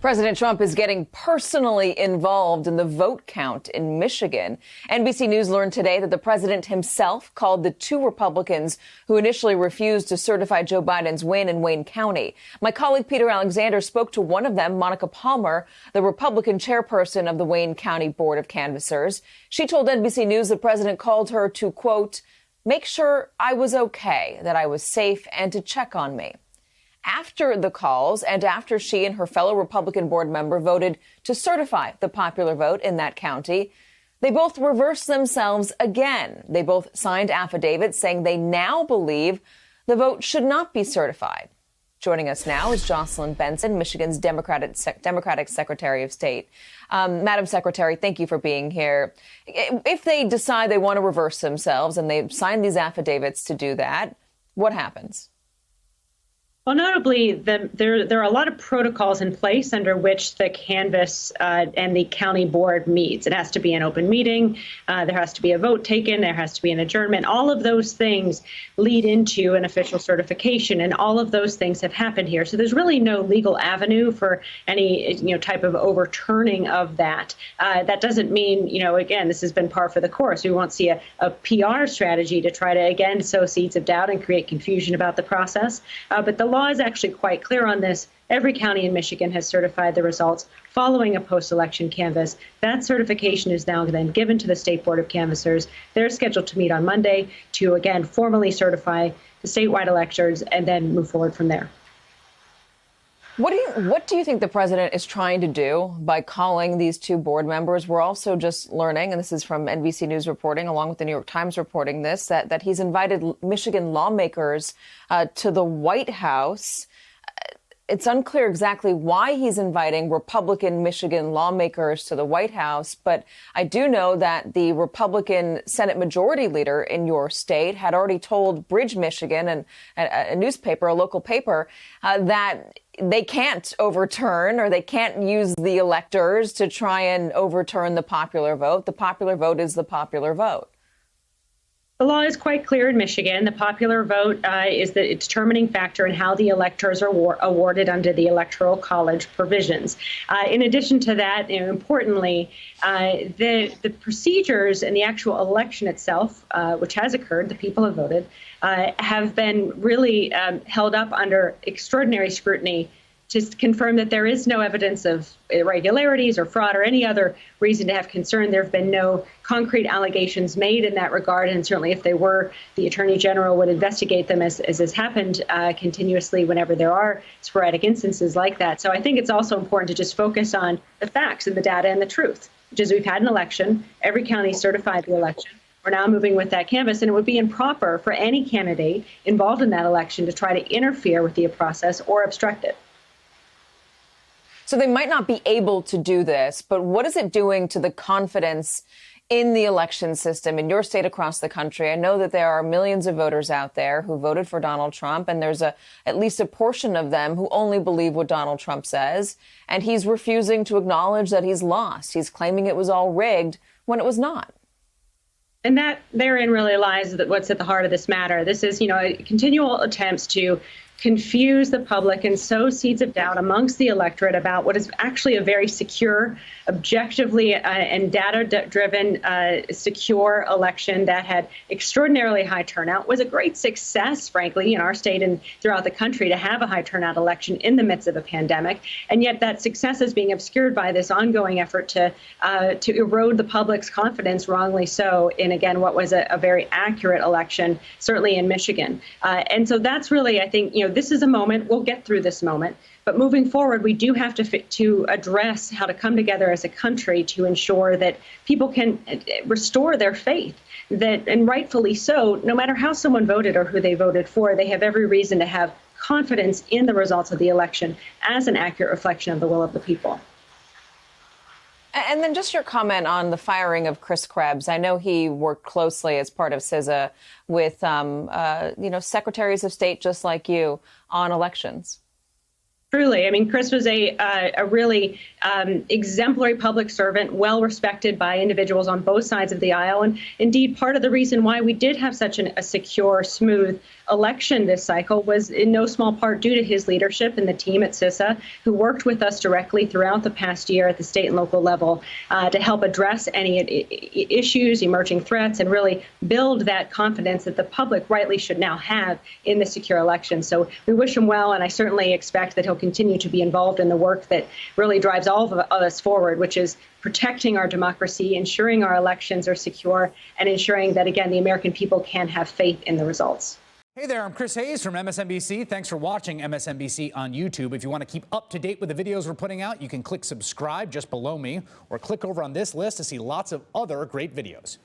President Trump is getting personally involved in the vote count in Michigan. NBC News learned today that the president himself called the two Republicans who initially refused to certify Joe Biden's win in Wayne County. My colleague Peter Alexander spoke to one of them, Monica Palmer, the Republican chairperson of the Wayne County Board of Canvassers. She told NBC News the president called her to, quote, make sure I was okay, that I was safe, and to check on me. After the calls and after she and her fellow Republican board member voted to certify the popular vote in that county, they both reversed themselves again. They both signed affidavits saying they now believe the vote should not be certified. Joining us now is Jocelyn Benson, Michigan's Democratic Secretary of State. Madam Secretary, thank you for being here. If they decide they want to reverse themselves and they sign these affidavits to do that, what happens? Well, notably, there are a lot of protocols in place under which the canvass and the county board meets. It has to be an open meeting. There has to be a vote taken. There has to be an adjournment. All of those things lead into an official certification, and all of those things have happened here. So there's really no legal avenue for any type of overturning of that. That doesn't mean, again, this has been par for the course. We won't see a PR strategy to try to, again, sow seeds of doubt and create confusion about the process. But the law is actually quite clear on this. Every county in Michigan has certified the results following a post-election canvass. That certification is now then given to the State Board of Canvassers. They're scheduled to meet on Monday to, again, formally certify the statewide electors and then move forward from there. What do you think the president is trying to do by calling these two board members? We're also just learning, and this is from NBC News reporting, along with the New York Times reporting this, that he's invited Michigan lawmakers to the White House. It's unclear exactly why he's inviting Republican Michigan lawmakers to the White House, but I do know that the Republican Senate Majority Leader in your state had already told Bridge, Michigan, and a newspaper, a local paper, that they can't overturn or they can't use the electors to try and overturn the popular vote. The popular vote is the popular vote. The law is quite clear in Michigan. The popular vote is the determining factor in how the electors are awarded under the Electoral College provisions. In addition to that, importantly, the procedures and the actual election itself, which has occurred, the people have voted, have been really held up under extraordinary scrutiny to confirm that there is no evidence of irregularities or fraud or any other reason to have concern. There have been no concrete allegations made in that regard. And certainly if they were, the Attorney General would investigate them as has happened continuously whenever there are sporadic instances like that. So I think it's also important to just focus on the facts and the data and the truth, which is we've had an election. Every county certified the election. We're now moving with that canvass, and it would be improper for any candidate involved in that election to try to interfere with the process or obstruct it. So they might not be able to do this, but what is it doing to the confidence in the election system in your state, across the country? I know that there are millions of voters out there who voted for Donald Trump, and there's at least a portion of them who only believe what Donald Trump says, and he's refusing to acknowledge that he's lost. He's claiming it was all rigged when it was not. And that therein really lies what's at the heart of this matter. This is, continual attempts to confuse the public and sow seeds of doubt amongst the electorate about what is actually a very secure, objectively and data-driven, secure election that had extraordinarily high turnout. Was a great success, frankly, in our state and throughout the country to have a high turnout election in the midst of a pandemic. And yet that success is being obscured by this ongoing effort to erode the public's confidence, wrongly so, in, again, what was a very accurate election, certainly in Michigan. And so that's really, I think, this is a moment. We'll get through this moment. But moving forward, we do have to address how to come together as a country to ensure that people can restore their faith, that, and rightfully so, no matter how someone voted or who they voted for, they have every reason to have confidence in the results of the election as an accurate reflection of the will of the people. And then just your comment on the firing of Chris Krebs. I know he worked closely as part of CISA with, secretaries of state just like you on elections. Truly. I mean, Chris was a really exemplary public servant, well respected by individuals on both sides of the aisle. And indeed, part of the reason why we did have such a secure, smooth election this cycle was in no small part due to his leadership and the team at CISA, who worked with us directly throughout the past year at the state and local level to help address any issues, emerging threats, and really build that confidence that the public rightly should now have in the secure election. So we wish him well, and I certainly expect that he'll continue to be involved in the work that really drives all of us forward, which is protecting our democracy, ensuring our elections are secure, and ensuring that, again, the American people can have faith in the results. Hey there, I'm Chris Hayes from MSNBC. Thanks for watching MSNBC on YouTube. If you want to keep up to date with the videos we're putting out, you can click subscribe just below me or click over on this list to see lots of other great videos.